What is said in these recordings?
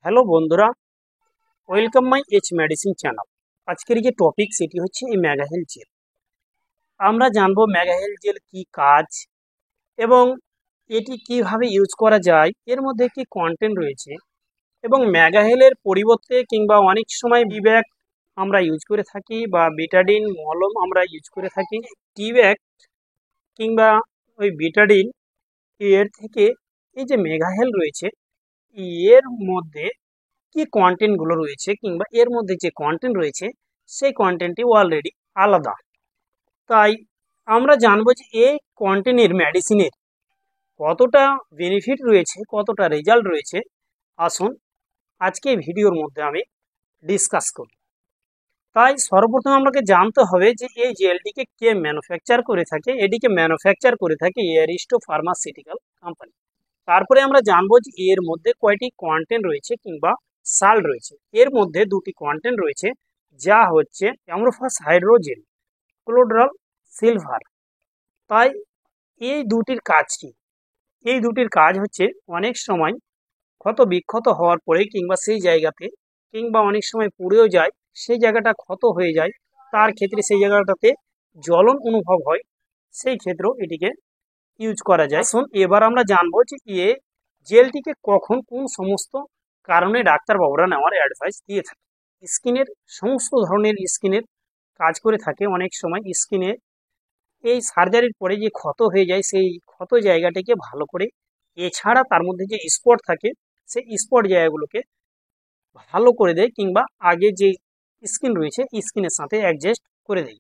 Hello বন্ধুরা, welcome my H medicine channel. আজকের যে টপিক সেটি হচ্ছে এই মেগাহেল জেল। আমরা জানবো মেগাহেল জেল কি কাজ এবং এটি কিভাবে ইউজ করা যায়, এর মধ্যে কি কন্টেন্ট রয়েছে এবং মেগাহেলের পরিবর্তে কিংবা অনেক সময় বিব্যাক আমরা ইউজ করে থাকি বা বিটাডিন মলম আমরা ইউজ করে থাকি। টিব্যাক কিংবা ওই বিটাডিন এর থেকে এই যে মেগাহেল রয়েছে এর মধ্যে কি কন্টেন্টগুলো রয়েছে কিংবা এর মধ্যে যে কন্টেন্ট রয়েছে সেই কন্টেন্টটি অলরেডি আলাদা। তাই আমরা জানবো যে এই কন্টেন্টের মেডিসিনের কতটা বেনিফিট রয়েছে, কতটা রেজাল্ট রয়েছে। আসুন আজকে এই ভিডিওর মধ্যে আমি ডিসকাস করি। তাই সর্বপ্রথম আমাকে জানতে হবে যে এই জেলটিকে কে ম্যানুফ্যাকচার করে থাকে। এটিকে ম্যানুফ্যাকচার করে থাকে এয়ারিস্টো ফার্মাসিউটিক্যাল কোম্পানি। তারপরে আমরা জানবো যে এর মধ্যে কয়টি কন্টেন্ট রয়েছে কিংবা সাল্ট রয়েছে। এর মধ্যে দুটি কন্টেন্ট রয়েছে, যা হচ্ছে অ্যামোরফাস হাইড্রোজেল, ক্লোড্রাল সিলভার। তাই এই দুটির কাজ কি? এই দুটির কাজ হচ্ছে অনেক সময় ক্ষত বিক্ষত হওয়ার পরে কিংবা সেই জায়গাতে কিংবা অনেক সময় পুড়েও যায়, সেই জায়গাটা ক্ষত হয়ে যায়, তার ক্ষেত্রে সেই জায়গাটাতে জ্বলন অনুভব হয়, সেই ক্ষেত্রেও এটিকে ইউজ করা যায়। শুন, এবার আমরা জানবো যে জেলটিকে কখন কোন সমস্ত কারণে ডাক্তারবাবুরা নেওয়ার অ্যাডভাইস দিয়ে থাকে। স্কিনের সমস্ত ধরনের স্কিনের কাজ করে থাকে। অনেক সময় স্কিনে এই সার্জারির পরে যে ক্ষত হয়ে যায়, সেই ক্ষত জায়গাটাকে ভালো করে, এছাড়া তার মধ্যে যে স্পট থাকে সেই স্পট জায়গাগুলোকে ভালো করে দেয় কিংবা আগে যে স্কিন রয়েছে স্কিনের সাথে অ্যাডজাস্ট করে দেয়।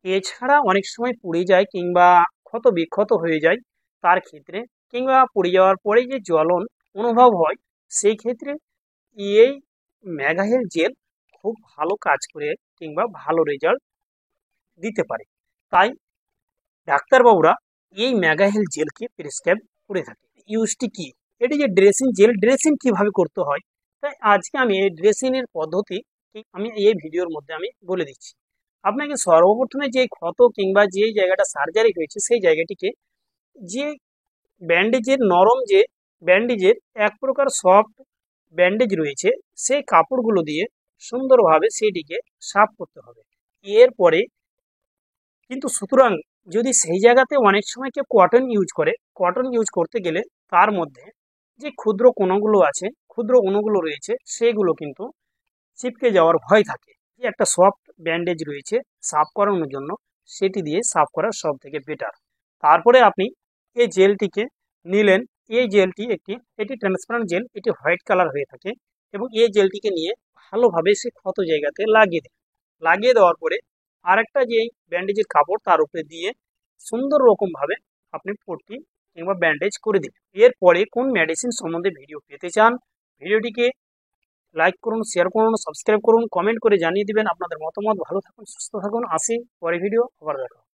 এছাড়া অনেক সময় পুড়ে যায় কিংবা ক্ষত বিক্ষত হয়ে যায়, তার ক্ষেত্রে কিংবা পুড়ে যাওয়ার পরে যে জ্বলন অনুভব হয়, সেই ক্ষেত্রে এই মেগাহেল জেল খুব ভালো কাজ করে কিংবা ভালো রেজাল্ট দিতে পারে। তাই ডাক্তারবাবুরা এই মেগাহেল জেলকে প্রেসক্রাইব করে থাকে। ইউজটি কি? এটি যে ড্রেসিং জেল, ড্রেসিং কিভাবে করতে হয়, তাই আজকে আমি এই ড্রেসিংয়ের পদ্ধতি আমি এই ভিডিওর মধ্যে আমি বলে দিচ্ছি। আপনাকে সর্বপ্রথমে যে ক্ষত কিংবা যে জায়গাটা সার্জারি হয়েছে সেই জায়গাটিকে যে ব্যান্ডেজের নরম যে ব্যান্ডেজের এক প্রকার সফট ব্যান্ডেজ রয়েছে, সেই কাপড়গুলো দিয়ে সুন্দরভাবে সেটিকে সাফ করতে হবে। এরপরে কিন্তু সুতরাং যদি সেই জায়গাতে অনেক সময় কেউ কটন ইউজ করে, কটন ইউজ করতে গেলে তার মধ্যে যে ক্ষুদ্র কণাগুলো আছে, ক্ষুদ্র অণুগুলো রয়েছে, সেগুলো কিন্তু ছিটকে যাওয়ার ভয় থাকে। যে একটা সফট ব্যান্ডেজ রয়েছে সাফ করানোর জন্য, সেটি দিয়ে সাফ করা সব থেকে বেটার। তারপরে আপনি এই জেলটিকে নিলেন। এই জেলটি এটি ট্রান্সপারেন্ট জেল, এটি হোয়াইট কালার হয়ে থাকে এবং এই জেলটিকে নিয়ে ভালোভাবে সে ক্ষত জায়গাতে লাগিয়ে দেন। লাগিয়ে দেওয়ার পরে আরেকটা যে ব্যান্ডেজের কাপড় তার উপরে দিয়ে সুন্দর রকমভাবে আপনি পট্টি কিংবা ব্যান্ডেজ করে দিন। এরপরে কোন মেডিসিন সম্বন্ধে ভিডিও পেতে চান, ভিডিওটিকে লাইক করুন, শেয়ার করুন, সাবস্ক্রাইব করুন, কমেন্ট করে জানিয়ে দিবেন আপনাদের মতামত। ভালো থাকুন, সুস্থ থাকুন। আসি পরে ভিডিও আবার দেখা।